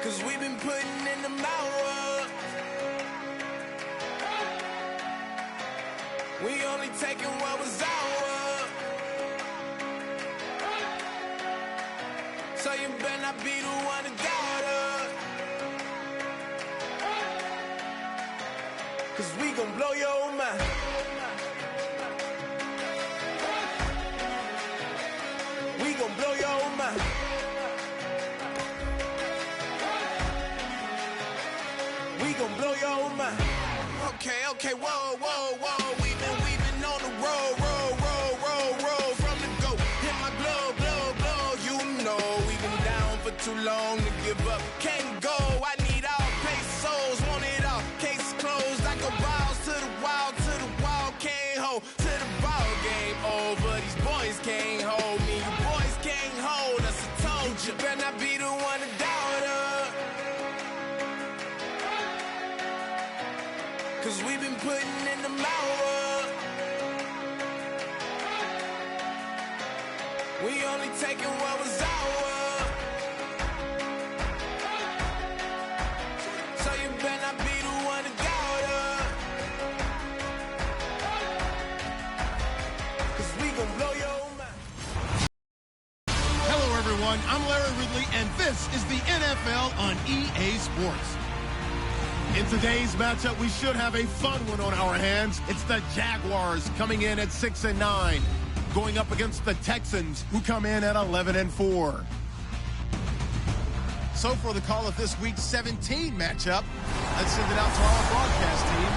'Cause we've been putting in the hours. We only taking what was ours. So you better not be the one to doubt us. 'Cause we gon' blow your mind. We gon' blow your mind. We gon' blow your mind. Okay, whoa. We've been on the road. From the go. Hit my blow. You know we've been down for too long to give up. Can't go. I need all pesos. Want it all. Case closed. I go balls to the wall. Can't hold to the ball game over. These boys can't hold me. You boys can't hold us. I told you. Better not be the one to doubt us. 'Cause we've been putting in the hours. We only taking what was ours. So you better not be the one to doubt us. 'Cause we gon' blow your mind. Hello, everyone. I'm Larry Ridley, and this is the NFL on EA Sports. In today's matchup, we should have a fun one on our hands. It's the Jaguars coming in at 6-9, going up against the Texans, who come in at 11-4. So for the call of this week's 17 matchup, let's send it out to our broadcast team,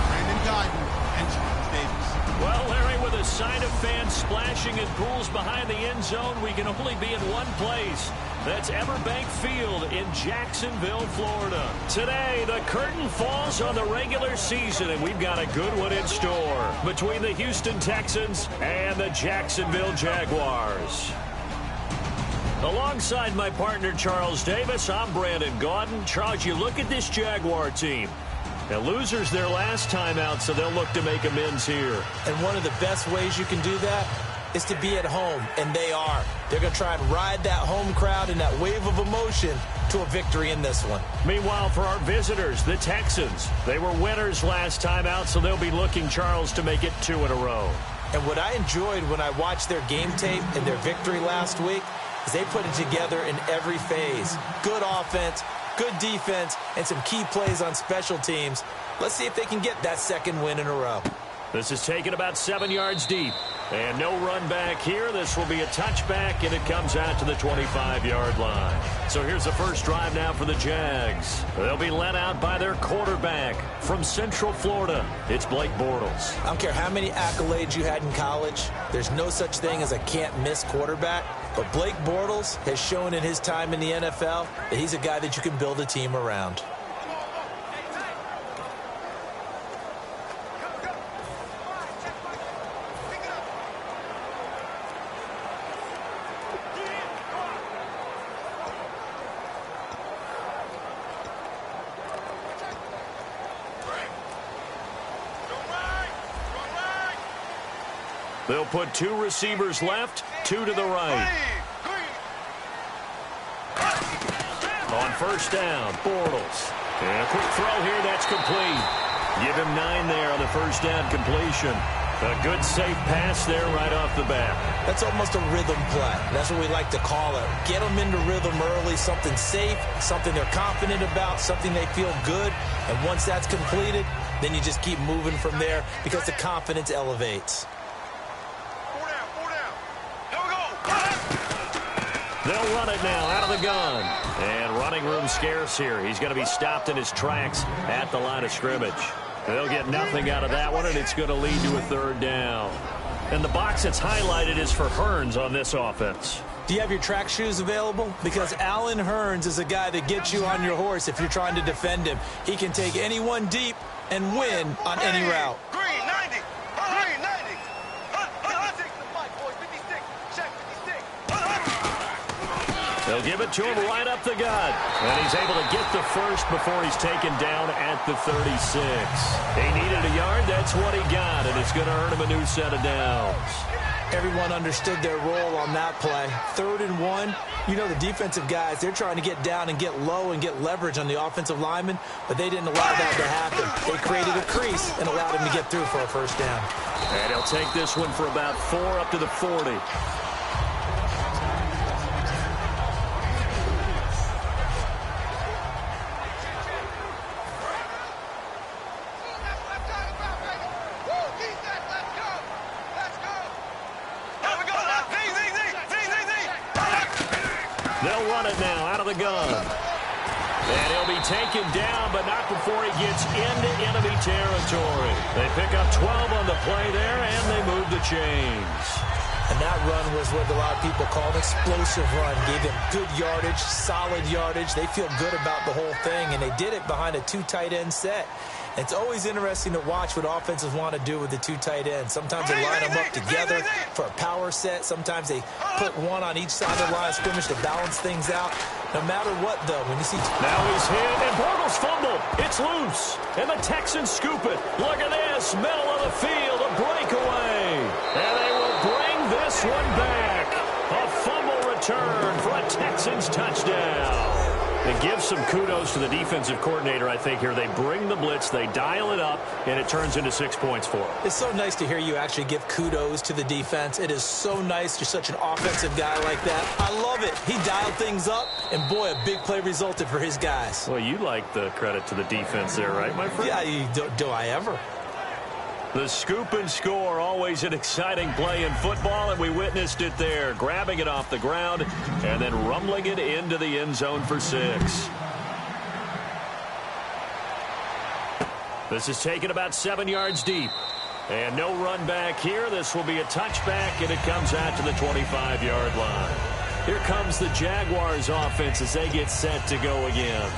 Brandon Guyton and Charles Davis. Well, Larry, with a sign of fans splashing in pools behind the end zone, we can only be in one place. That's Everbank Field in Jacksonville, Florida. Today, the curtain falls on the regular season, and we've got a good one in store between the Houston Texans and the Jacksonville Jaguars. Alongside my partner, Charles Davis, I'm Brandon Guyton. Charles, you look at this Jaguar team. Now, losers their last time out, so they'll look to make amends here. And one of the best ways you can do that is to be at home, and they are. They're going to try and ride that home crowd and that wave of emotion to a victory in this one. Meanwhile, for our visitors, the Texans, they were winners last time out, so they'll be looking, Charles, to make it 2 in a row. And what I enjoyed when I watched their game tape and their victory last week is they put it together in every phase. Good offense, good defense, and some key plays on special teams. Let's see if they can get that second win in a row. This is taken about 7 yards deep. And no run back here. This will be a touchback, and it comes out to the 25-yard line. So here's the first drive now for the Jags. They'll be led out by their quarterback from Central Florida. It's Blake Bortles. I don't care how many accolades you had in college. There's no such thing as a can't-miss quarterback. But Blake Bortles has shown in his time in the NFL that he's a guy that you can build a team around. They'll put 2 receivers left, 2 to the right. On first down, Bortles. And a quick throw here, that's complete. Give him 9 there on the first down completion. A good, safe pass there right off the bat. That's almost a rhythm play. That's what we like to call it. Get them into rhythm early, something safe, something they're confident about, something they feel good. And once that's completed, then you just keep moving from there because the confidence elevates. They'll run it now out of the gun. And running room scarce here. He's going to be stopped in his tracks at the line of scrimmage. They'll get nothing out of that one, and it's going to lead to a third down. And the box that's highlighted is for Hearns on this offense. Do you have your track shoes available? Because Allen Hearns is a guy that gets you on your horse if you're trying to defend him. He can take anyone deep and win on any route. Green 90. Green 90. They'll give it to him right up the gut. And he's able to get the first before he's taken down at the 36. He needed a yard. That's what he got, and it's going to earn him a new set of downs. Everyone understood their role on that play. 3rd and 1, you know the defensive guys, they're trying to get down and get low and get leverage on the offensive lineman, but they didn't allow that to happen. They created a crease and allowed him to get through for a first down. And he'll take this one for about 4 up to the 40. They'll run it now out of the gun. And he'll be taken down, but not before he gets into enemy territory. They pick up 12 on the play there, and they move the chains. And that run was what a lot of people call an explosive run. Gave them good yardage, solid yardage. They feel good about the whole thing, and they did it behind a 2 tight end set. It's always interesting to watch what offenses want to do with the 2 tight ends. Sometimes they line them up together for a power set. Sometimes they put one on each side of the line of scrimmage to balance things out. No matter what, though, when you see... Now he's hit, and Bortles fumble. It's loose, and the Texans scoop it. Look at this, middle of the field, a breakaway. And they will bring this one back. A fumble return for a Texans touchdown. It gives some kudos to the defensive coordinator, I think, here. They bring the blitz, they dial it up, and it turns into 6 points for them. It's so nice to hear you actually give kudos to the defense. It is so nice. You're such an offensive guy like that. I love it. He dialed things up, and boy, a big play resulted for his guys. Well, you like the credit to the defense there, right, my friend? Yeah, do I ever? The scoop and score, always an exciting play in football, and we witnessed it there, grabbing it off the ground and then rumbling it into the end zone for 6. This is taken about 7 yards deep. And no run back here. This will be a touchback, and it comes out to the 25-yard line. Here comes the Jaguars offense as they get set to go again.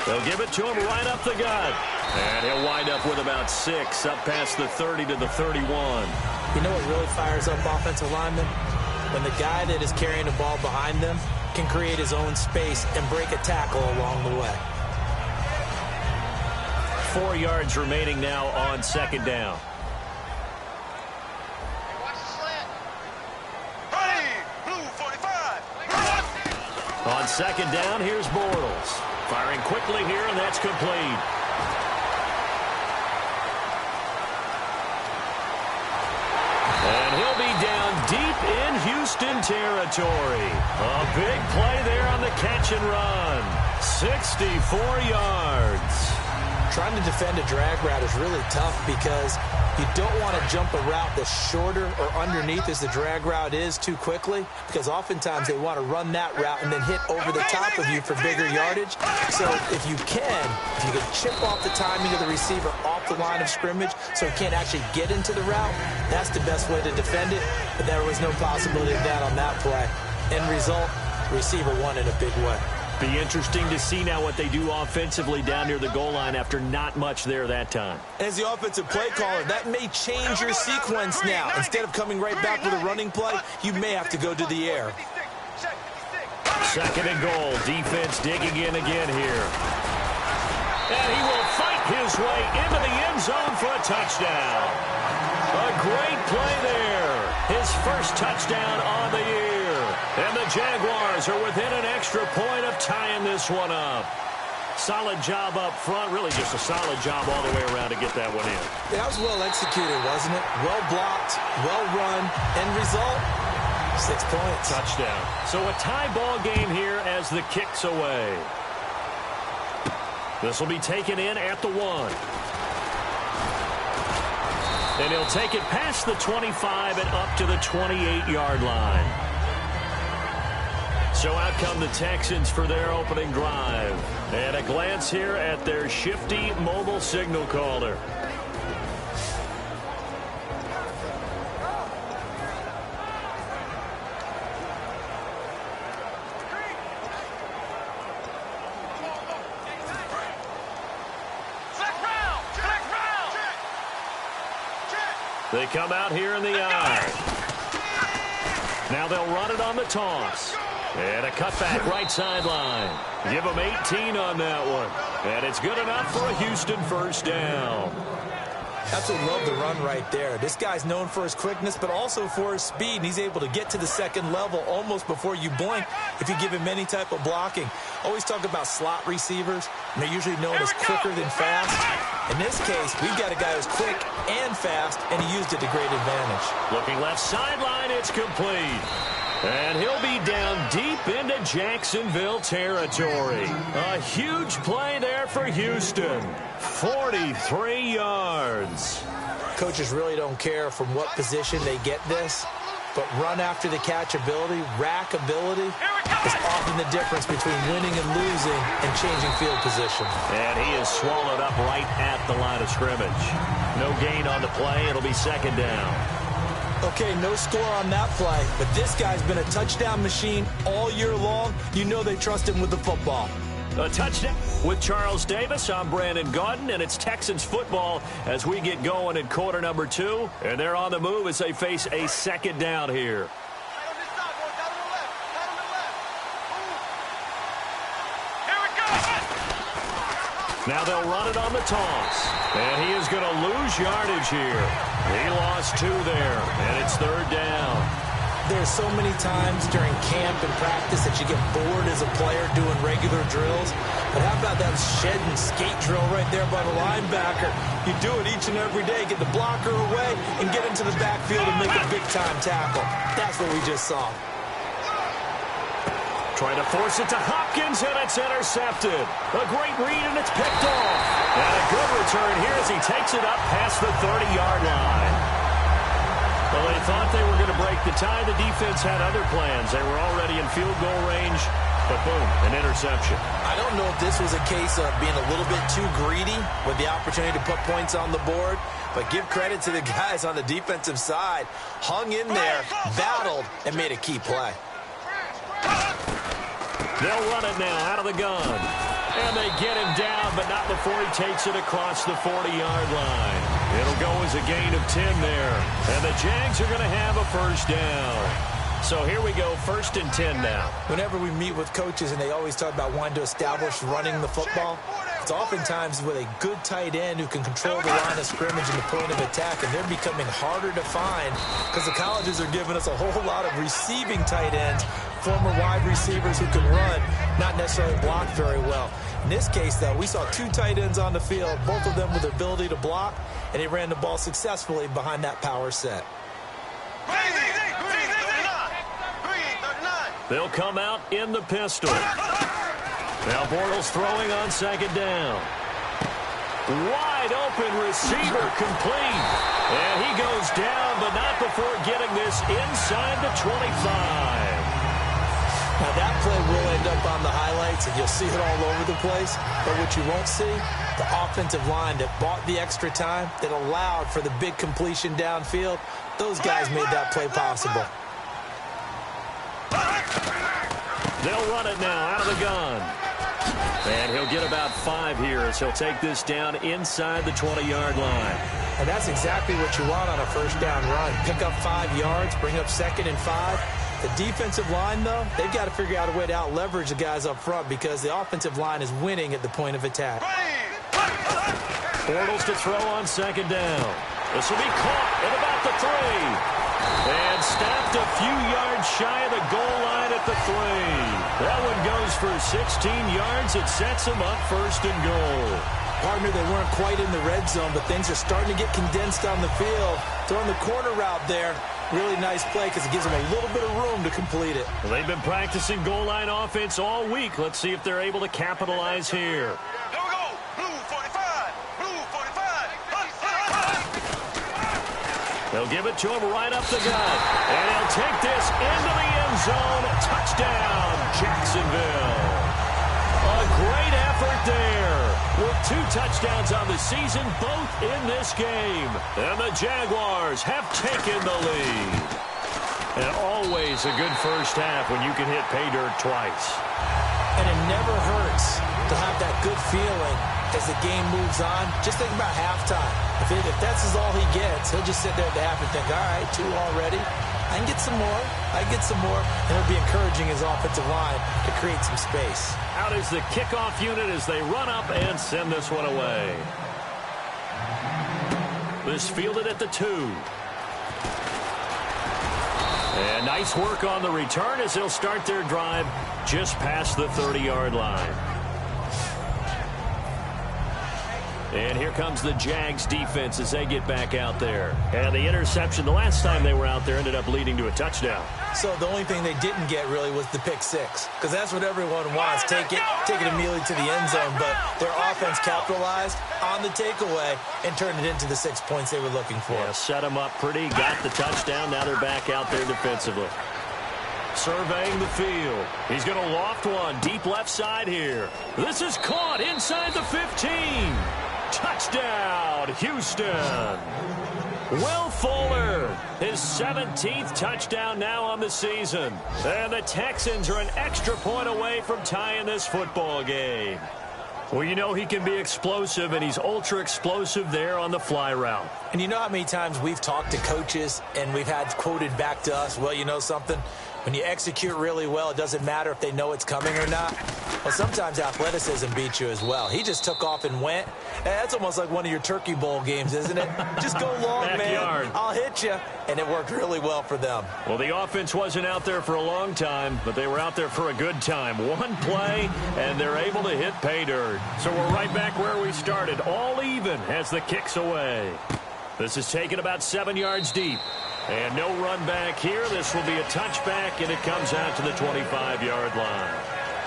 They'll give it to him right up the gut. And he'll wind up with about 6, up past the 30 to the 31. You know what really fires up offensive linemen? When the guy that is carrying the ball behind them can create his own space and break a tackle along the way. 4 yards remaining now on 2nd down. On 2nd down, here's Bortles. Firing quickly here, and that's complete. And he'll be down deep in Houston territory. A big play there on the catch and run. 64 yards. Trying to defend a drag route is really tough because you don't want to jump a route that's shorter or underneath as the drag route is too quickly, because oftentimes they want to run that route and then hit over the top of you for bigger yardage. So if you can chip off the timing of the receiver off the line of scrimmage so he can't actually get into the route, that's the best way to defend it. But there was no possibility of that on that play. End result, receiver won in a big way. Be interesting to see now what they do offensively down near the goal line after not much there that time. As the offensive play caller, that may change your sequence now. Instead of coming right back with a running play, you may have to go to the air. 2nd and goal. Defense digging in again here. And he will fight his way into the end zone for a touchdown. A great play there. His first touchdown on the year. And the Jaguars are within an extra point of tying this one up. Solid job up front. Really just a solid job all the way around to get that one in. That was well executed, wasn't it? Well blocked, well run. End result, 6 points. Touchdown. So a tie ball game here as the kick's away. This will be taken in at the 1. And he'll take it past the 25 and up to the 28-yard line. So out come the Texans for their opening drive. And a glance here at their shifty mobile signal caller. They come out here in the eye. Now they'll run it on the toss. And a cutback right sideline. Give them 18 on that one. And it's good enough for a Houston first down. Absolutely love the run right there. This guy's known for his quickness, but also for his speed. And he's able to get to the second level almost before you blink if you give him any type of blocking. Always talk about slot receivers, and they're usually known as quicker than fast. In this case, we've got a guy who's quick and fast, and he used it to great advantage. Looking left sideline, it's complete. And he'll be down deep into Jacksonville territory. A huge play there for Houston. 43 yards. Coaches really don't care from what position they get this, but run after the catch ability, rack ability, is often the difference between winning and losing and changing field position. And he is swallowed up right at the line of scrimmage. No gain on the play. It'll be second down. Okay, no score on that play, but this guy's been a touchdown machine all year long. You know they trust him with the football. A touchdown with Charles Davis. I'm Brandon Gaudin, and it's Texans football as we get going in quarter number 2. And they're on the move as they face a second down here. Now they'll run it on the toss. And he is going to lose yardage here. He lost 2 there, and it's third down. There's so many times during camp and practice that you get bored as a player doing regular drills. But how about that shed and skate drill right there by the linebacker? You do it each and every day. Get the blocker away and get into the backfield and make a big-time tackle. That's what we just saw. Trying to force it to Hopkins, and it's intercepted. A great read, and it's picked off. And a good return here as he takes it up past the 30-yard line. Well, they thought they were going to break the tie. The defense had other plans. They were already in field goal range, but boom, an interception. I don't know if this was a case of being a little bit too greedy with the opportunity to put points on the board, but give credit to the guys on the defensive side. Hung in there, battled, and made a key play. They'll run it now out of the gun. And they get him down, but not before he takes it across the 40-yard line. It'll go as a gain of 10 there. And the Jags are going to have a first down. So here we go, 1st and 10 now. Whenever we meet with coaches and they always talk about wanting to establish running the football, it's oftentimes with a good tight end who can control the line of scrimmage and the point of attack, and they're becoming harder to find because the colleges are giving us a whole lot of receiving tight ends, former wide receivers who can run, not necessarily block very well. In this case, though, we saw 2 tight ends on the field, both of them with the ability to block, and they ran the ball successfully behind that power set. They'll come out in the pistol. Now Bortles throwing on second down. Wide open receiver complete. And he goes down, but not before getting this inside the 25. Now that play will end up on the highlights, and you'll see it all over the place. But what you won't see, the offensive line that bought the extra time, that allowed for the big completion downfield, those guys made that play possible. They'll run it now out of the gun. And he'll get about 5 here as he'll take this down inside the 20-yard line. And that's exactly what you want on a first down run. Pick up 5 yards, bring up 2nd and 5. The defensive line, though, they've got to figure out a way to out-leverage the guys up front because the offensive line is winning at the point of attack. Bortles to throw on second down. This will be caught at about the 3. And stopped a few yards shy of the goal line at the 3. That one goes for 16 yards. It sets him up 1st and goal. Partner, they weren't quite in the red zone, but things are starting to get condensed on the field. Throwing the corner route there. Really nice play because it gives them a little bit of room to complete it. Well, they've been practicing goal line offense all week. Let's see if they're able to capitalize here. Here we go. Blue 45. Blue 45. They'll give it to him right up the gut. And he'll take this into the end zone. Touchdown, Jacksonville. A great effort there. With 2 touchdowns on the season, both in this game. And the Jaguars have taken the lead. And always a good first half when you can hit pay dirt twice. And it never hurts to have that good feeling as the game moves on, just think about halftime. If that's all he gets, he'll just sit there at the half and think, all right, 2 already. I can get some more. And it'll be encouraging his offensive line to create some space. Out is the kickoff unit as they run up and send this one away. This fielded at the 2. And nice work on the return as they'll start their drive just past the 30-yard line. And here comes the Jags defense as they get back out there. And the interception the last time they were out there ended up leading to a touchdown. So the only thing they didn't get really was the pick 6, because that's what everyone wants. Take it immediately to the end zone. But their offense capitalized on the takeaway and turned it into the 6 points they were looking for. Yeah, set them up pretty, got the touchdown. Now they're back out there defensively. Surveying the field. He's going to loft one deep left side here. This is caught inside the 15. Touchdown, Houston. Will Fuller, his 17th touchdown now on the season. And the Texans are an extra point away from tying this football game. Well, you know he can be explosive, and he's ultra explosive there on the fly route. And you know how many times we've talked to coaches and we've had quoted back to us, well, you know something? When you execute really well, it doesn't matter if they know it's coming or not. Well, sometimes athleticism beats you as well. He just took off and went. That's almost like one of your Turkey Bowl games, isn't it? Just go long, man. I'll hit you. And it worked really well for them. Well, the offense wasn't out there for a long time, but they were out there for a good time. One play, and they're able to hit pay dirt. So we're right back where we started, all even as the kick's away. This is taken about 7 yards deep. And no run back here. This will be a touchback, and it comes out to the 25-yard line.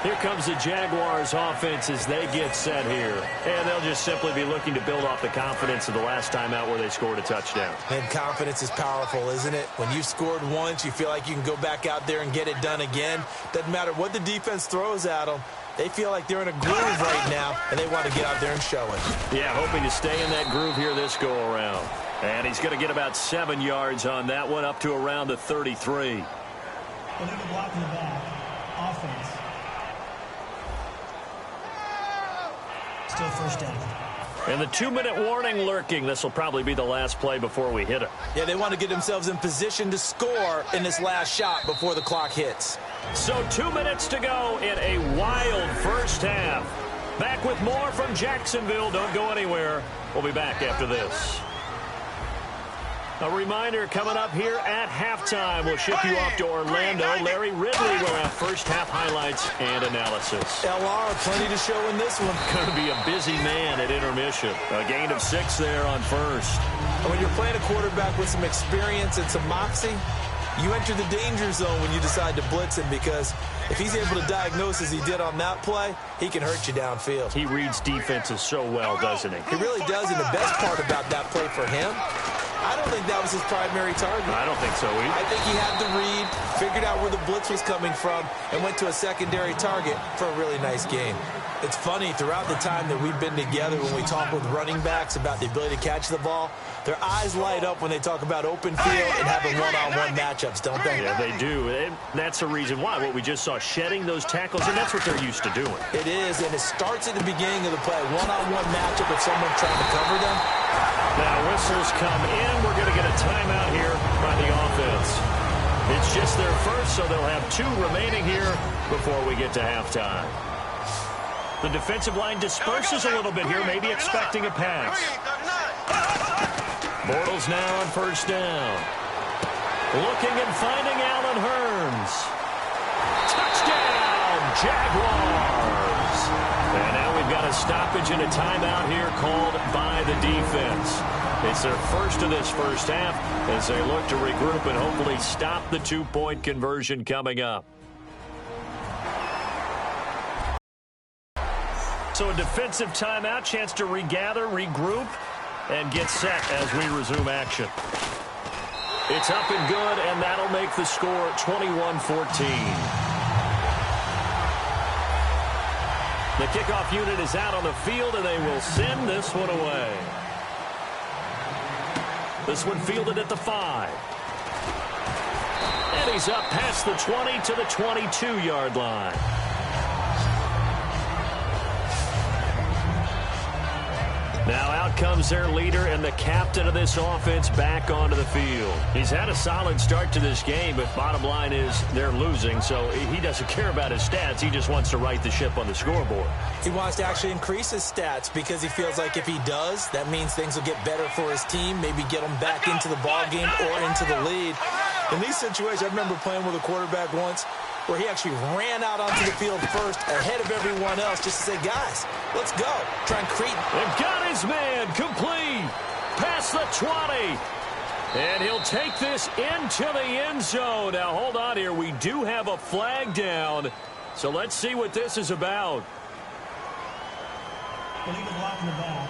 Here comes the Jaguars offense as they get set here. And they'll just simply be looking to build off the confidence of the last time out where they scored a touchdown. And confidence is powerful, isn't it? When you've scored once, you feel like you can go back out there and get it done again. Doesn't matter what the defense throws at them. They feel like they're in a groove right now, and they want to get out there and show it. Yeah, hoping to stay in that groove here this go-around. And he's going to get about 7 yards on that one, up to around the 33. Illegal block in the back. Offense. Still first down. And the 2-minute warning lurking. This will probably be the last play before we hit it. Yeah, they want to get themselves in position to score in this last shot before the clock hits. So 2 minutes to go in a wild first half. Back with more from Jacksonville. Don't go anywhere. We'll be back after this. A reminder coming up here at halftime. We'll ship you off to Orlando. Larry Ridley will have first half highlights and analysis. LR, plenty to show in this one. Going to be a busy man at intermission. A gain of 6 there on first. And when you're playing a quarterback with some experience and some moxie, you enter the danger zone when you decide to blitz him, because if he's able to diagnose as he did on that play, he can hurt you downfield. He reads defenses so well, doesn't he? He really does, and the best part about that play for him, I don't think that was his primary target. I don't think so either. I think he had the read, figured out where the blitz was coming from, and went to a secondary target for a really nice game. It's funny, throughout the time that we've been together, when we talk with running backs about the ability to catch the ball, their eyes light up when they talk about open field and having one-on-one matchups, don't they? Yeah, they do. And that's the reason why. What we just saw, shedding those tackles, and that's what they're used to doing. It is, and it starts at the beginning of the play. One-on-one matchup with someone trying to cover them. Now whistles come in. We're going to get a timeout here by the offense. It's just their first, so they'll have 2 remaining here before we get to halftime. The defensive line disperses a little bit here, maybe expecting a pass. Bortles now on first down. Looking and finding Allen Hurns. Touchdown, Jaguars! And now we've got a stoppage and a timeout here called by the defense. It's their first of this first half as they look to regroup and hopefully stop the 2-point conversion coming up. So a defensive timeout, chance to regather, regroup, and get set as we resume action. It's up and good, and that'll make the score 21-14. The kickoff unit is out on the field, and they will send this one away. This one fielded at the 5. And he's up past the 20 to the 22-yard line. Now out comes their leader and the captain of this offense back onto the field. He's had a solid start to this game, but bottom line is they're losing, so he doesn't care about his stats. He just wants to right the ship on the scoreboard. He wants to actually increase his stats because he feels like if he does, that means things will get better for his team, maybe get them back into the ball game or into the lead. In these situations, I remember playing with a quarterback once where he actually ran out onto the field first ahead of everyone else just to say, guys, let's go. Try and create. They've got his man complete. Past the 20. And he'll take this into the end zone. Now, hold on here. We do have a flag down. So let's see what this is about. Illegal block in the back.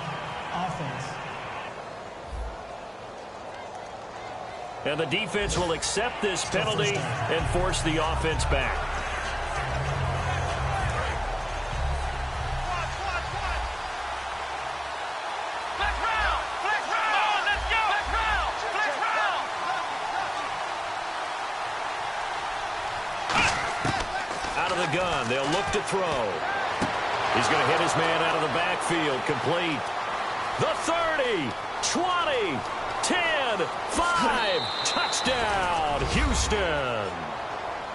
Offense. And the defense will accept this penalty and force the offense back. Out of the gun, they'll look to throw. He's going to hit his man out of the backfield, complete. The 30, 20, 10, 5, touchdown, Houston.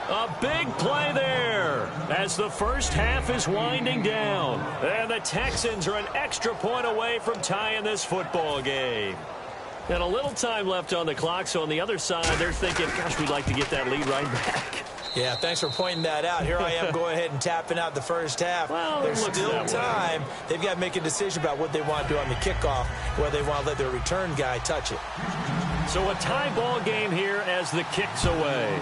A big play there as the first half is winding down. And the Texans are an extra point away from tying this football game. And a little time left on the clock, so on the other side, they're thinking, gosh, we'd like to get that lead right back. Yeah, thanks for pointing that out. Here I am going ahead and tapping out the first half. Well, there's still time. They've got to make a decision about what they want to do on the kickoff, whether they want to let their return guy touch it. So a tie ball game here as the kick's away.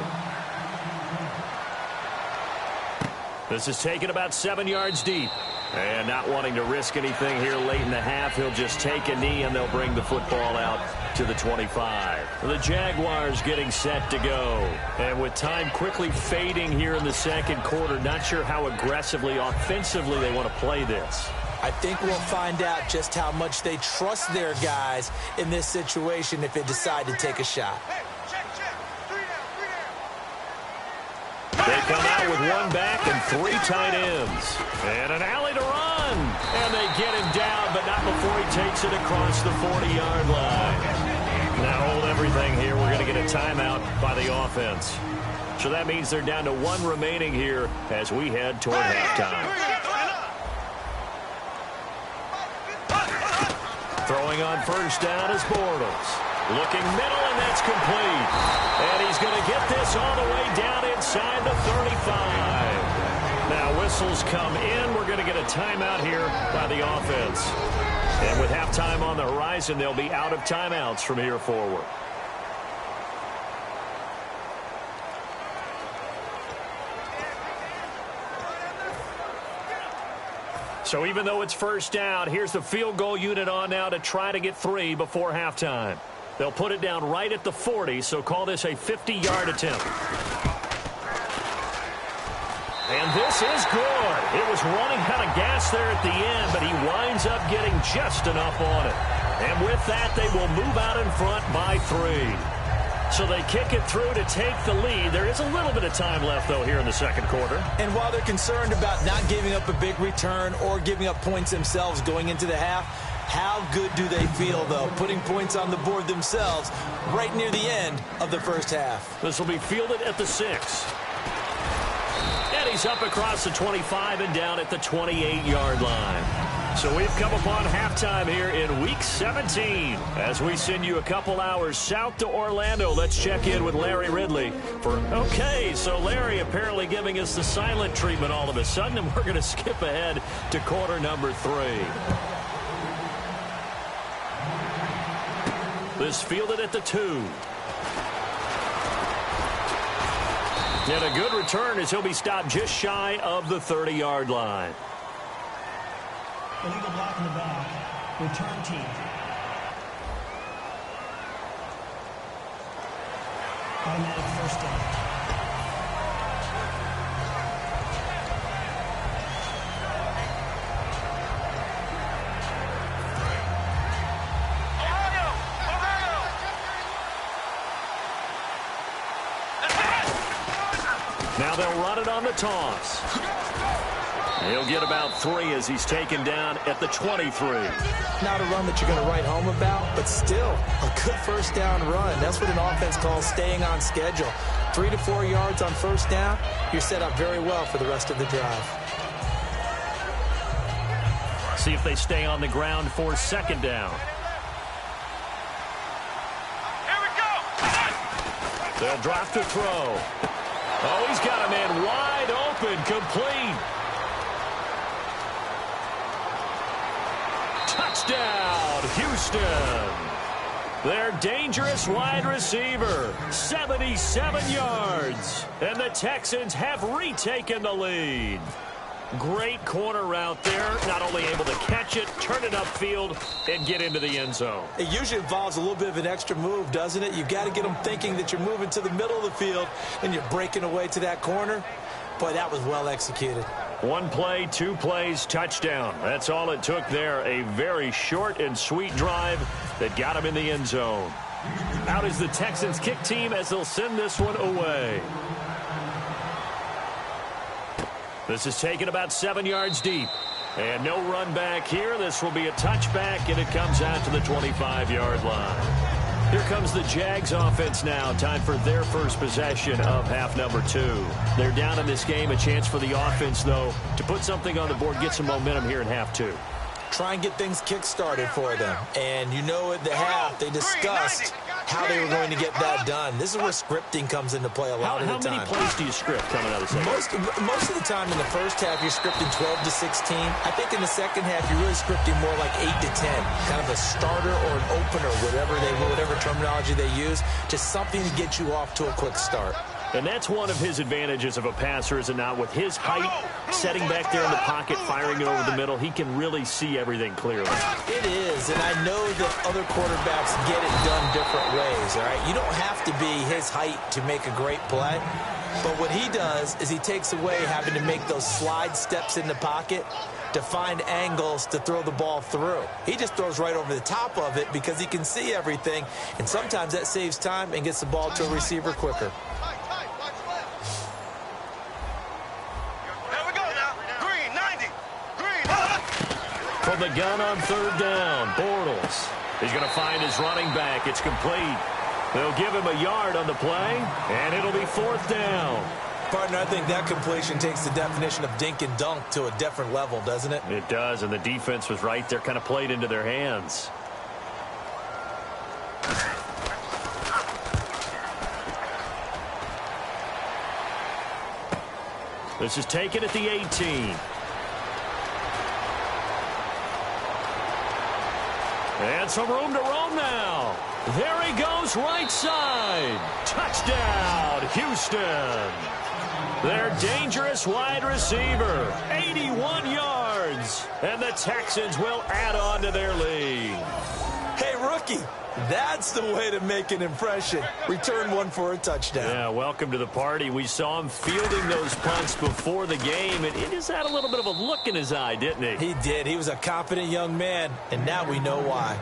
This is taken about 7 yards deep. And not wanting to risk anything here late in the half, he'll just take a knee and they'll bring the football out to the 25. The Jaguars getting set to go. And with time quickly fading here in the second quarter, not sure how aggressively, offensively they want to play this. I think we'll find out just how much they trust their guys in this situation if they decide to take a shot. They come out with one back and 3 tight ends. And an alley to run. And they get him down, but not before he takes it across the 40-yard line. Now hold everything here. We're going to get a timeout by the offense. So that means they're down to 1 remaining here as we head toward halftime. Throwing on first down is Bortles. Looking middle, and that's complete. And he's going to get this all the way down inside the 35. Now whistles come in. We're going to get a timeout here by the offense. And with halftime on the horizon, they'll be out of timeouts from here forward. So even though it's first down, here's the field goal unit on now to try to get 3 before halftime. They'll put it down right at the 40, so call this a 50-yard attempt. And this is good. It was running out of gas there at the end, but he winds up getting just enough on it. And with that, they will move out in front by 3. So they kick it through to take the lead. There is a little bit of time left, though, here in the second quarter. And while they're concerned about not giving up a big return or giving up points themselves going into the half, how good do they feel, though, putting points on the board themselves right near the end of the first half? This will be fielded at the 6. And he's up across the 25 and down at the 28-yard line. So we've come upon halftime here in Week 17. As we send you a couple hours south to Orlando, let's check in with Larry Ridley. So Larry apparently giving us the silent treatment all of a sudden, and we're going to skip ahead to quarter number 3. This fielded at the 2. And a good return as he'll be stopped just shy of the 30-yard line. Illegal block in the back. Return team. Automatic first down. Now they'll run it on the toss. He'll get about 3 as he's taken down at the 23. Not a run that you're going to write home about, but still a good first down run. That's what an offense calls staying on schedule. 3 to 4 yards on first down, you're set up very well for the rest of the drive. See if they stay on the ground for second down. Here we go. They'll drop to throw. Oh, he's got a man wide open, complete. Touchdown, Houston. Their dangerous wide receiver, 77 yards. And the Texans have retaken the lead. Great corner route there. Not only able to catch it, turn it upfield, and get into the end zone. It usually involves a little bit of an extra move, doesn't it? You've got to get them thinking that you're moving to the middle of the field and you're breaking away to that corner. Boy, that was well executed. 1 play, 2 plays, touchdown. That's all it took there. A very short and sweet drive that got him in the end zone. Out is the Texans kick team as they'll send this one away. This is taken about 7 yards deep. And no run back here. This will be a touchback, and it comes out to the 25-yard line. Here comes the Jags offense now. Time for their first possession of half number 2. They're down in this game. A chance for the offense, though, to put something on the board, get some momentum here in half 2. Try and get things kick-started for them. And you know at the half, they discussed how they were going to get that done. This is where scripting comes into play a lot of the time. How many plays do you script coming out of the second? Most of the time in the first half, you're scripting 12 to 16. I think in the second half, you're really scripting more like 8 to 10. Kind of a starter or an opener, whatever terminology they use. Just something to get you off to a quick start. And that's one of his advantages of a passer, is it not? With his height, setting back there in the pocket, firing it over the middle, he can really see everything clearly. It is, and I know that other quarterbacks get it done different ways, all right? You don't have to be his height to make a great play, but what he does is he takes away having to make those slide steps in the pocket to find angles to throw the ball through. He just throws right over the top of it because he can see everything, and sometimes that saves time and gets the ball to a receiver quicker. From the gun on third down, Bortles. He's going to find his running back. It's complete. They'll give him a yard on the play, and it'll be fourth down. Partner, I think that completion takes the definition of dink and dunk to a different level, doesn't it? It does, and the defense was right there, kind of played into their hands. This is taken at the 18. And some room to roam now. There he goes, right side. Touchdown, Houston. Their dangerous wide receiver, 81 yards. And the Texans will add on to their lead. Hey, rookie, that's the way to make an impression. Return one for a touchdown. Yeah, welcome to the party. We saw him fielding those punts before the game, and he just had a little bit of a look in his eye, didn't he? He did. He was a confident young man, and now we know why.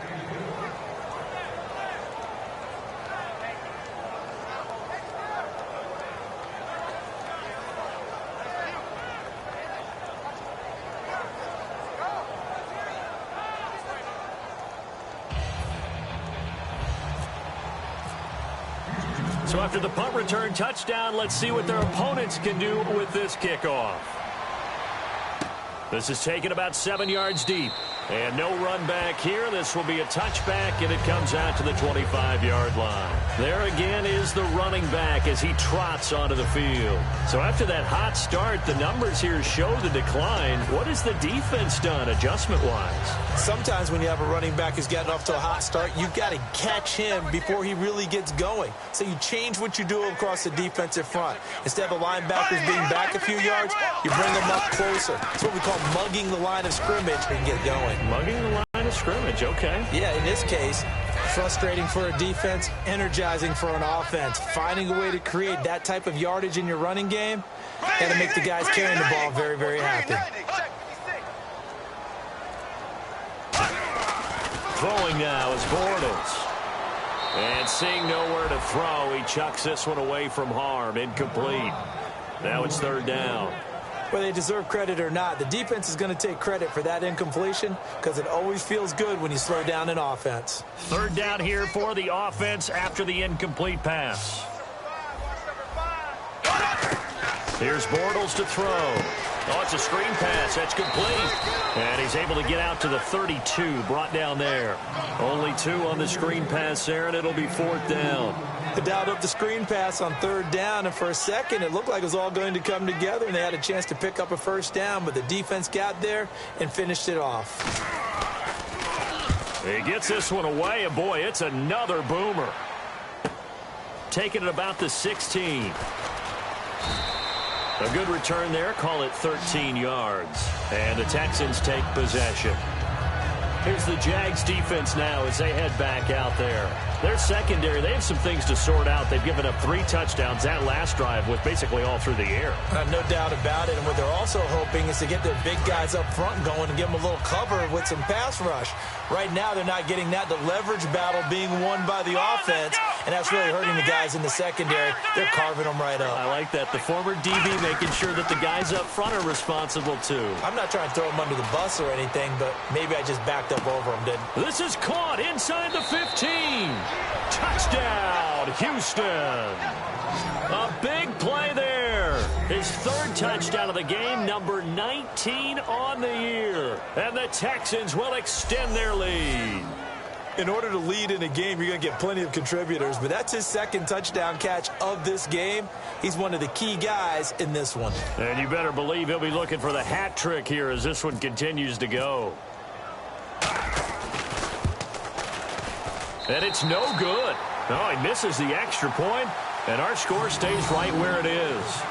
So after the punt return touchdown, let's see what their opponents can do with this kickoff. This is taken about 7 yards deep. And no run back here. This will be a touchback, and it comes out to the 25-yard line. There again is the running back as he trots onto the field. So after that hot start, the numbers here show the decline. What has the defense done adjustment-wise? Sometimes when you have a running back who's gotten off to a hot start, you've got to catch him before he really gets going. So you change what you do across the defensive front. Instead of the linebackers being back a few yards, you bring them up closer. It's what we call mugging the line of scrimmage and get going. Mugging the line of scrimmage, okay. Yeah, in this case, frustrating for a defense, energizing for an offense. Finding a way to create that type of yardage in your running game, got to make the guys carrying the ball very, very happy. Throwing now is Bortles. And seeing nowhere to throw, he chucks this one away from harm. Incomplete. Now it's third down. Whether they deserve credit or not, the defense is going to take credit for that incompletion because it always feels good when you slow down an offense. Third down here for the offense after the incomplete pass. Here's Bortles to throw. Oh, it's a screen pass. That's complete. And he's able to get out to the 32, brought down there. Only 2 on the screen pass there, and it'll be 4th down. They dialed up the screen pass on 3rd down, and for a second it looked like it was all going to come together, and they had a chance to pick up a 1st down, but the defense got there and finished it off. He gets this one away, and boy, it's another boomer. Taking it about the 16. A good return there, call it 13 yards. And the Texans take possession. Here's the Jags defense now as they head back out there. Their secondary, they have some things to sort out. They've given up 3 touchdowns. That last drive was basically all through the air. No doubt about it. And what they're also hoping is to get their big guys up front going and give them a little cover with some pass rush. Right now, they're not getting that. The leverage battle being won by the offense, and that's really hurting the guys in the secondary. They're carving them right up. I like that. The former DB making sure that the guys up front are responsible, too. I'm not trying to throw them under the bus or anything, but maybe I just backed up over them, didn't I? This is caught inside the 15. Touchdown, Houston. A big play there. His 3rd touchdown of the game, number 19 on the year. And the Texans will extend their lead. In order to lead in a game, you're going to get plenty of contributors, but that's his 2nd touchdown catch of this game. He's one of the key guys in this one. And you better believe he'll be looking for the hat trick here as this one continues to go. And it's no good. Oh, he misses the extra point, and our score stays right where it is.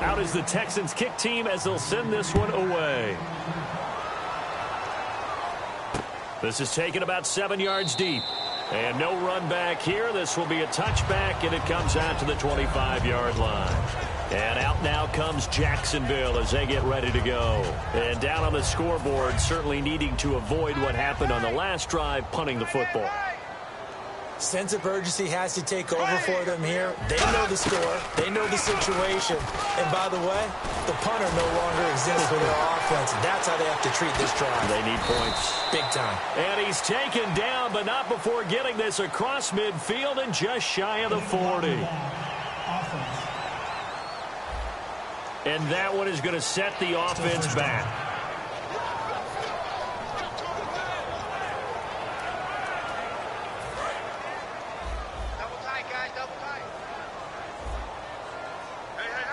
Out is the Texans kick team as they'll send this one away. This is taken about 7 yards deep. And no run back here. This will be a touchback, and it comes out to the 25-yard line. And out now comes Jacksonville as they get ready to go. And down on the scoreboard, certainly needing to avoid what happened on the last drive, punting the football. Sense of urgency has to take over for them here. They know the score. They know the situation. And by the way, the punter no longer exists for their offense. That's how they have to treat this drive. They need points. Big time. And he's taken down, but not before getting this across midfield and just shy of the 40. And that one is going to set the offense back. Double tight, guys, double tight. Hey, we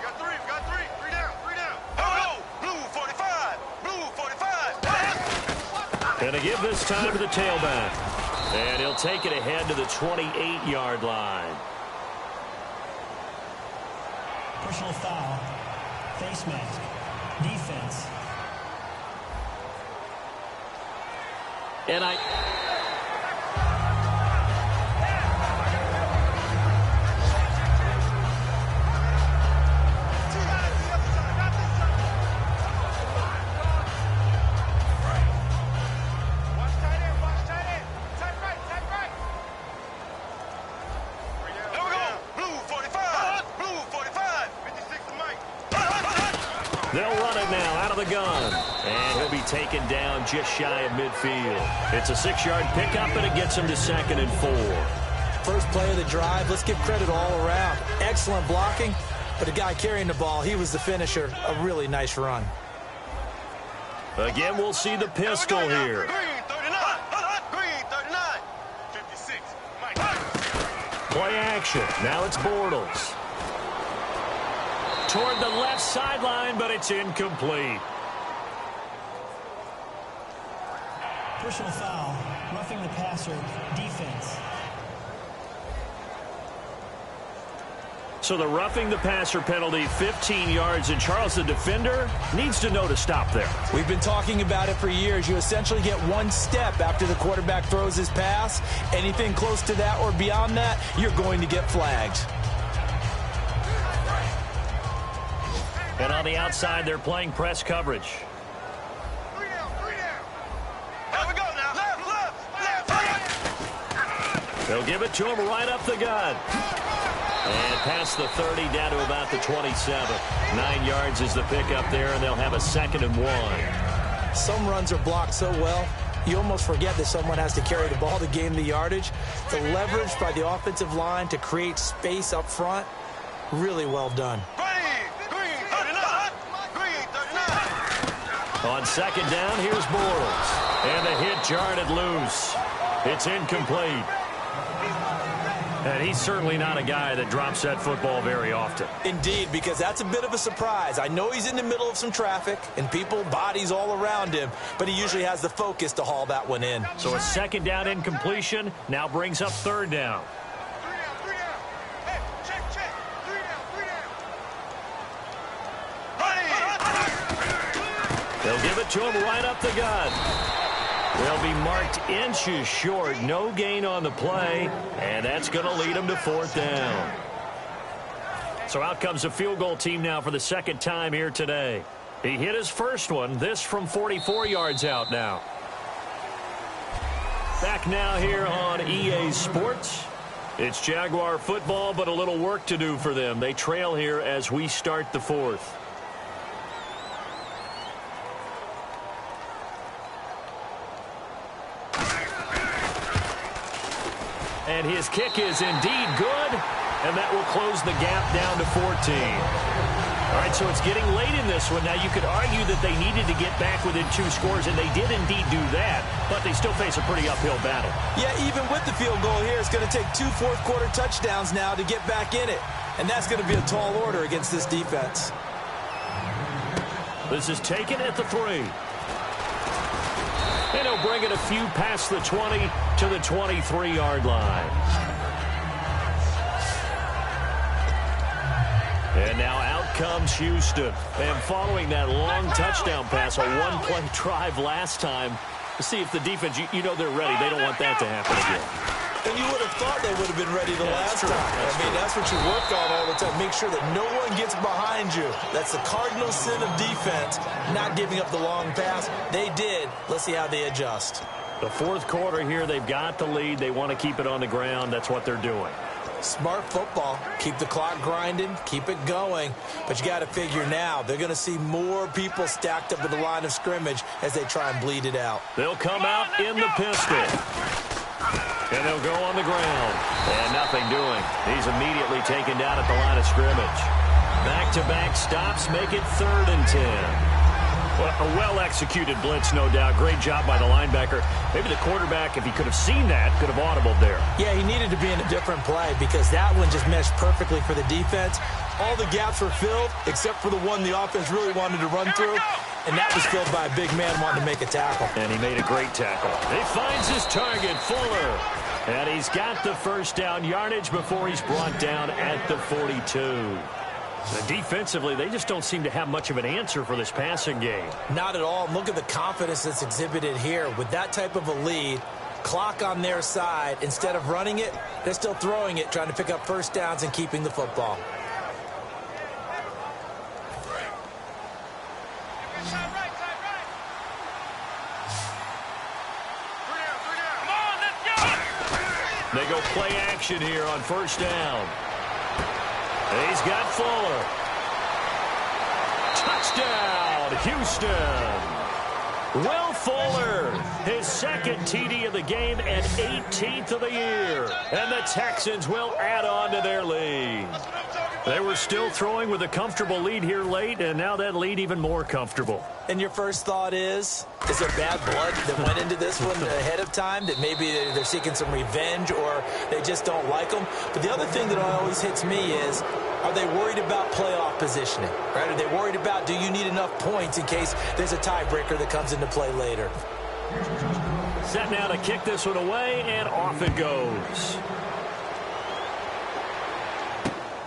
got 3, we got 3. 3 down, 3 down. Oh, blue 45, blue 45. And to give this time to the tailback. And he'll take it ahead to the 28-yard line. Personal foul. Face mask. Defense. And they'll run it now out of the gun. And he'll be taken down just shy of midfield. It's a 6-yard pickup, and it gets him to 2nd and 4. First play of the drive. Let's give credit all around. Excellent blocking, but the guy carrying the ball, he was the finisher. A really nice run. Again, we'll see the pistol here. Green 39. Green 39. 56. Mike. Play action. Now it's Bortles. Toward the left sideline, but it's incomplete. Personal foul. Roughing the passer. Defense. So the roughing the passer penalty, 15 yards. And Charles, the defender, needs to know to stop there. We've been talking about it for years. You essentially get 1 step after the quarterback throws his pass. Anything close to that or beyond that, you're going to get flagged. And on the outside, they're playing press coverage. 3 down, 3 down. Here we go now. Left, left, left. They'll give it to him right up the gut. And past the 30, down to about the 27. 9 yards is the pickup there, and they'll have a 2nd and 1. Some runs are blocked so well, you almost forget that someone has to carry the ball to gain the yardage. The leverage by the offensive line to create space up front, really well done. Green 39. Green 39. On 2nd down, here's Bortles. And the hit jarred it loose. It's incomplete. And he's certainly not a guy that drops that football very often. Indeed, because that's a bit of a surprise. I know he's in the middle of some traffic and people, bodies all around him, but he usually has the focus to haul that one in. So a 2nd down incompletion now brings up 3rd down. 3 down. Hey, check. 3 down. They'll give it to him right up the gut. They'll be marked inches short. No gain on the play, and that's going to lead them to 4th down. So out comes the field goal team now for the 2nd time here today. He hit his first one, this from 44 yards out now. Back now here on EA Sports. It's Jaguar football, but a little work to do for them. They trail here as we start the 4th. And his kick is indeed good, and that will close the gap down to 14. All right, so it's getting late in this one. Now, you could argue that they needed to get back within 2 scores, and they did indeed do that, but they still face a pretty uphill battle. Yeah, even with the field goal here, it's going to take 2 fourth-quarter touchdowns now to get back in it, and that's going to be a tall order against this defense. This is taken at the 3. And he'll bring it a few past the 20 to the 23-yard line. And now out comes Houston. And following that long touchdown pass, a 1-play drive last time, to see if the defense, you know they're ready. They don't want that to happen again. And you would have thought they would have been ready the last time. That's what you work on all the time. Make sure that no one gets behind you. That's the cardinal sin of defense, not giving up the long pass. They did. Let's see how they adjust. The 4th quarter here, they've got the lead. They want to keep it on the ground. That's what they're doing. Smart football. Keep the clock grinding. Keep it going. But you got to figure now, they're going to see more people stacked up at the line of scrimmage as they try and bleed it out. They'll come out in the pistol. And they'll go on the ground. And nothing doing. He's immediately taken down at the line of scrimmage. Back-to-back stops make it 3rd and 10. Well, a well-executed blitz, no doubt. Great job by the linebacker. Maybe the quarterback, if he could have seen that, could have audibled there. Yeah, he needed to be in a different play because that one just meshed perfectly for the defense. All the gaps were filled except for the one the offense really wanted to run through. And that was filled by a big man wanting to make a tackle. And he made a great tackle. He finds his target, Fuller. And he's got the 1st down yardage before he's brought down at the 42. And defensively, they just don't seem to have much of an answer for this passing game. Not at all. Look at the confidence that's exhibited here. With that type of a lead, clock on their side, instead of running it, they're still throwing it, trying to pick up 1st downs and keeping the football. They go play action here on 1st down. He's got Fuller. Touchdown, Houston. Will Fuller, his 2nd TD of the game and 18th of the year. And the Texans will add on to their lead. They were still throwing with a comfortable lead here late, and now that lead even more comfortable. And your first thought is there bad blood that went into this one ahead of time, that maybe they're seeking some revenge or they just don't like them? But the other thing that always hits me is, are they worried about playoff positioning? Right? Are they worried about, do you need enough points in case there's a tiebreaker that comes into play later? Set now to kick this one away, and off it goes.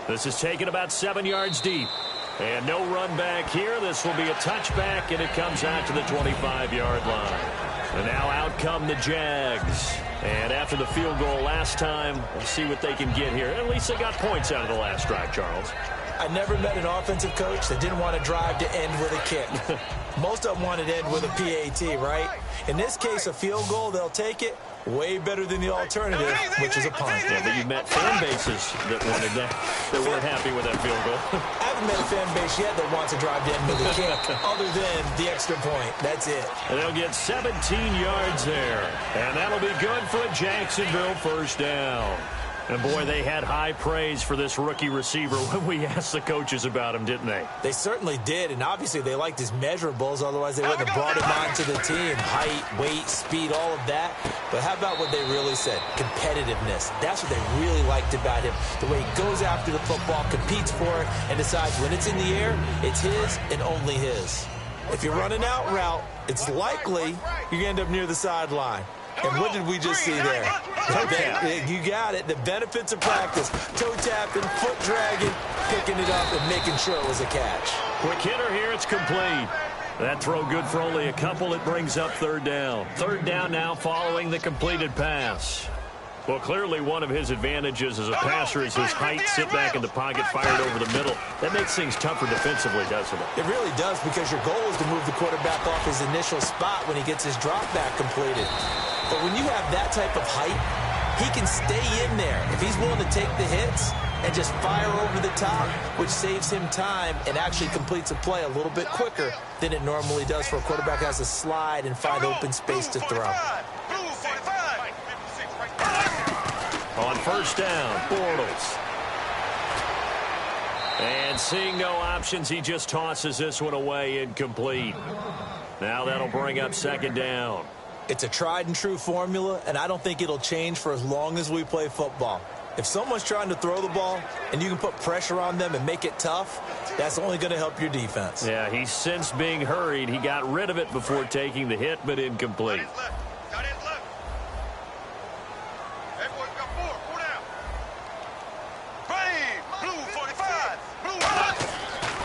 This is taken about 7 yards deep. And no run back here. This will be a touchback, and it comes out to the 25-yard line. And now out come the Jags. And after the field goal last time, we'll see what they can get here. At least they got points out of the last drive, Charles. I never met an offensive coach that didn't want to drive to end with a kick. Most of them wanted to end with a PAT, right? In this case, a field goal, they'll take it. Way better than the alternative, which is a punt. Yeah, but you've met fan bases that wanted that weren't happy with that field goal. I haven't met a fan base yet that wants to drive to end with a kick other than the extra point. That's it. And they'll get 17 yards there. And that'll be good for a Jacksonville first down. And, boy, they had high praise for this rookie receiver when we asked the coaches about him, didn't they? They certainly did, and obviously they liked his measurables. Otherwise, they wouldn't have brought him onto the team. Height, weight, speed, all of that. But how about what they really said? Competitiveness. That's what they really liked about him. The way he goes after the football, competes for it, and decides when it's in the air, it's his and only his. If you're running out route, it's likely you're going to end up near the sideline. And what did we just see there? Toe tap. You got it. The benefits of practice. Toe tapping, foot dragging, picking it up, and making sure it was a catch. Quick hitter here. It's complete. That throw good for only a couple. It brings up third down. Third down now following the completed pass. Well, clearly one of his advantages as a passer is his height, sit back in the pocket, fired over the middle. That makes things tougher defensively, doesn't it? It really does, because your goal is to move the quarterback off his initial spot when he gets his drop back completed. But when you have that type of height, he can stay in there. If he's willing to take the hits and just fire over the top, which saves him time and actually completes a play a little bit quicker than it normally does for a quarterback who has to slide and find open space to throw. On first down, Bortles. And seeing no options, he just tosses this one away, incomplete. Now that'll bring up second down. It's a tried and true formula, and I don't think it'll change for as long as we play football. If someone's trying to throw the ball and you can put pressure on them and make it tough, that's only going to help your defense. Yeah, he sensed being hurried. He got rid of it before taking the hit, but incomplete.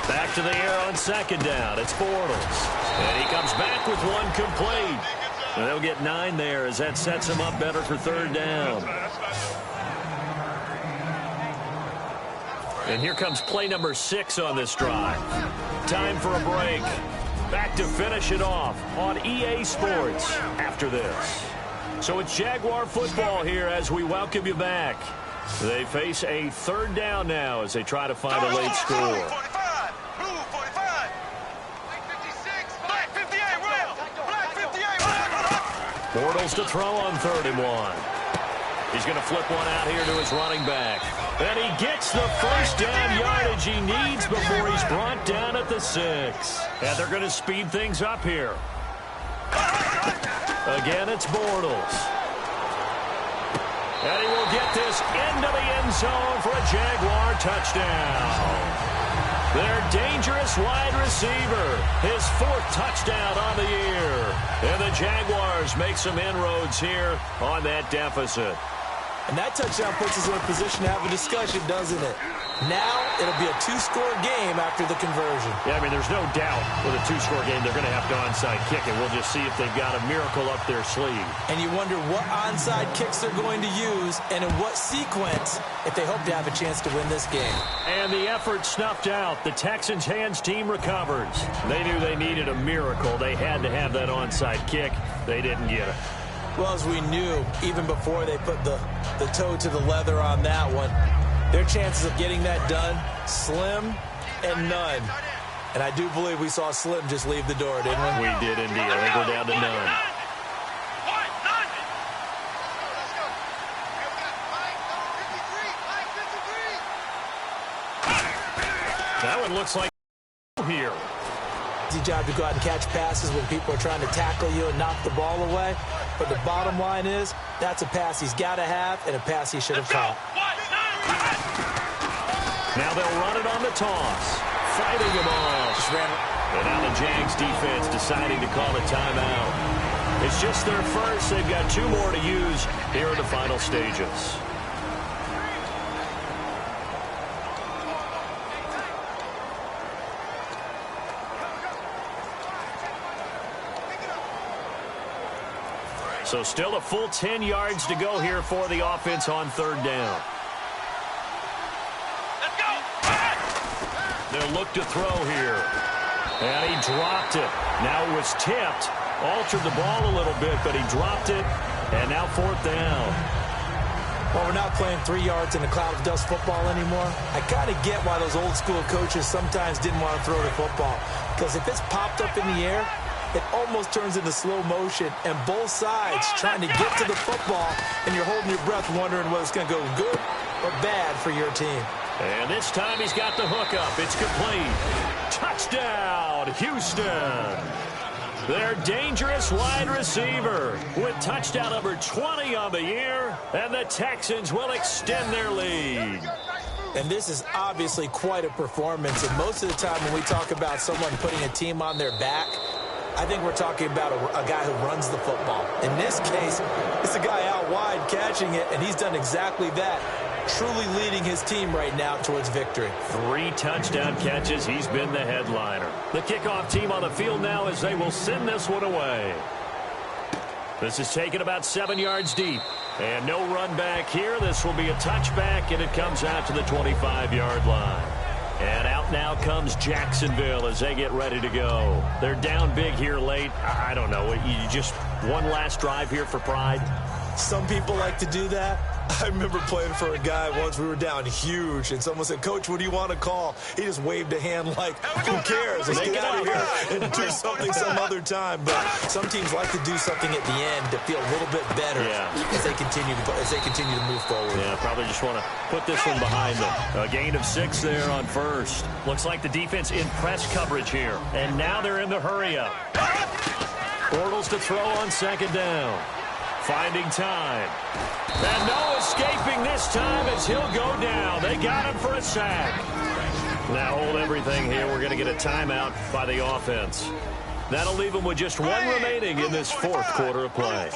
Back to the air on second down. It's Bortles. And he comes back with one complete. And they'll get 9 there as that sets him up better for third down. And here comes play number 6 on this drive. Time for a break. Back to finish it off on EA Sports after this. So it's Jaguar football here as we welcome you back. They face a third down now as they try to find a late score. Bortles to throw on 3rd and 1. He's going to flip one out here to his running back. And he gets the first down yardage he needs before he's brought down at the 6. And they're going to speed things up here. Again, it's Bortles. And he will get this into the end zone for a Jaguar touchdown. Their dangerous wide receiver, his 4th touchdown on the year. And the Jaguars make some inroads here on that deficit. And that touchdown puts us in a position to have a discussion, doesn't it? Now it'll be a 2-score game after the conversion. Yeah, I mean, there's no doubt with a 2-score game they're going to have to onside kick it. We'll just see if they've got a miracle up their sleeve. And you wonder what onside kicks they're going to use and in what sequence if they hope to have a chance to win this game. And the effort snuffed out. The Texans' hands team recovers. They knew they needed a miracle. They had to have that onside kick. They didn't get it. Well, as we knew, even before they put the toe to the leather on that one, their chances of getting that done, slim and none. And I do believe we saw Slim just leave the door, didn't we? We did indeed. I think we're down to none. That one looks like here. Easy job to go out and catch passes when people are trying to tackle you and knock the ball away. But the bottom line is, that's a pass he's got to have and a pass he should have caught. Now they'll run it on the toss. Fighting him off. And now the Jags defense deciding to call a timeout. It's just their first. They've got 2 more to use here in the final stages. So still a full 10 yards to go here for the offense on third down. They'll look to throw here. And he dropped it. Now it was tipped. Altered the ball a little bit, but he dropped it. And now 4th down. Well, we're not playing 3 yards in a cloud of dust football anymore. I kind of get why those old school coaches sometimes didn't want to throw the football. Because if it's popped up in the air, it almost turns into slow motion, and both sides trying to get to the football, and you're holding your breath wondering whether it's going to go good or bad for your team. And this time he's got the hook up. It's complete. Touchdown, Houston. Their dangerous wide receiver with touchdown number 20 on the year, and the Texans will extend their lead. And this is obviously quite a performance, and most of the time when we talk about someone putting a team on their back, I think we're talking about a guy who runs the football. In this case, it's a guy out wide catching it, and he's done exactly that, truly leading his team right now towards victory. 3 touchdown catches. He's been the headliner. The kickoff team on the field now as they will send this one away. This is taken about 7 yards deep. And no run back here. This will be a touchback, and it comes out to the 25-yard line. And out now comes Jacksonville as they get ready to go. They're down big here late. I don't know. You just one last drive here for pride? Some people like to do that. I remember playing for a guy once. We were down huge, and someone said, "Coach, what do you want to call?" He just waved a hand like, "Who cares? Let's get out of here and do something some other time." But some teams like to do something at the end to feel a little bit better as they continue to move forward. Yeah, probably just want to put this one behind them. A gain of 6 there on first. Looks like the defense in press coverage here, and now they're in the hurry-up. Bortles to throw on 2nd down. Finding time. And no escaping this time as he'll go down. They got him for a sack. Now hold everything here. We're going to get a timeout by the offense. That'll leave them with just 1 remaining in this 4th quarter of play.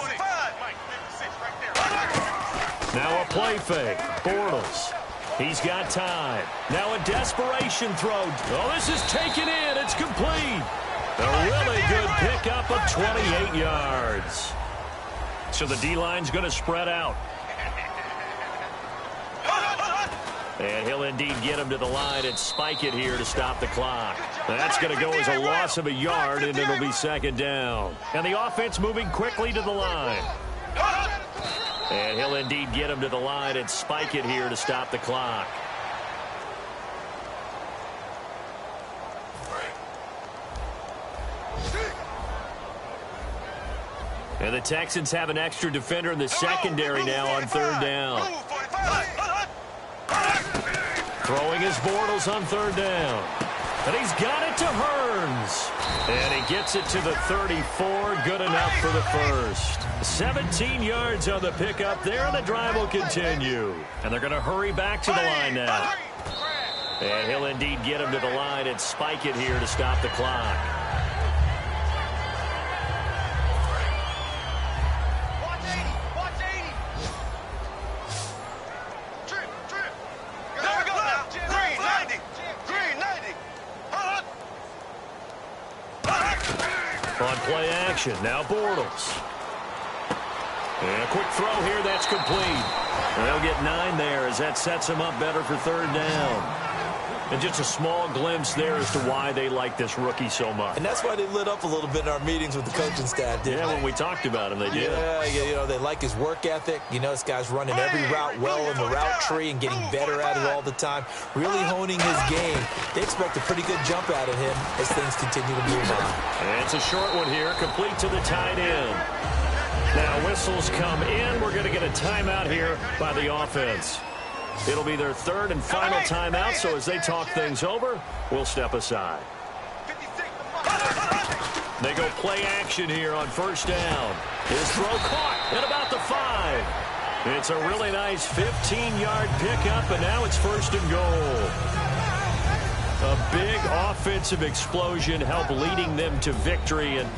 Now a play fake. Bortles. He's got time. Now a desperation throw. Oh, this is taken in. It's complete. A really good pickup of 28 yards. So the D-line's going to spread out. And he'll indeed get him to the line and spike it here to stop the clock. That's going to go as a loss of a yard, and it'll be 2nd down. And the offense moving quickly to the line. And he'll indeed get him to the line and spike it here to stop the clock. And the Texans have an extra defender in the secondary now on 3rd down. Throwing his Bortles on 3rd down. And he's got it to Hearns. And he gets it to the 34. Good enough for the first. 17 yards on the pickup there, and the drive will continue. And they're going to hurry back to the line now. And he'll indeed get him to the line and spike it here to stop the clock. On play action, now Bortles. And a quick throw here, that's complete. They'll get 9 there as that sets them up better for 3rd down. And just a small glimpse there as to why they like this rookie so much. And that's why they lit up a little bit in our meetings with the coaching staff, didn't they? When we talked about him, they did. Yeah, you know, they like his work ethic. You know, this guy's running every route well in the route tree and getting better at it all the time. Really honing his game. They expect a pretty good jump out of him as things continue to move on. And it's a short one here, complete to the tight end. Now whistles come in. We're going to get a timeout here by the offense. It'll be their 3rd and final timeout, so as they talk things over, we'll step aside. They go play action here on 1st down. His throw caught at about the 5. It's a really nice 15-yard pickup, and now it's 1st and goal. A big offensive explosion helped leading them to victory, and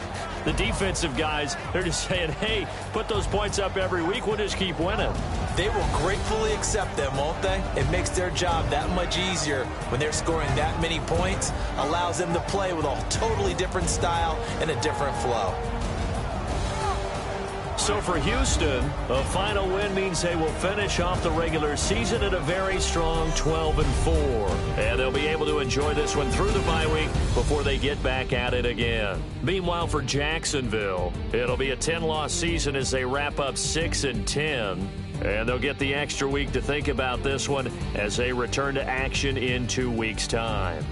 the defensive guys, they're just saying, hey, put those points up every week. We'll just keep winning. They will gratefully accept them, won't they? It makes their job that much easier when they're scoring that many points. Allows them to play with a totally different style and a different flow. So for Houston, a final win means they will finish off the regular season at a very strong 12-4. And they'll be able to enjoy this one through the bye week before they get back at it again. Meanwhile, for Jacksonville, it'll be a 10-loss season as they wrap up 6-10. And they'll get the extra week to think about this one as they return to action in 2 weeks' time.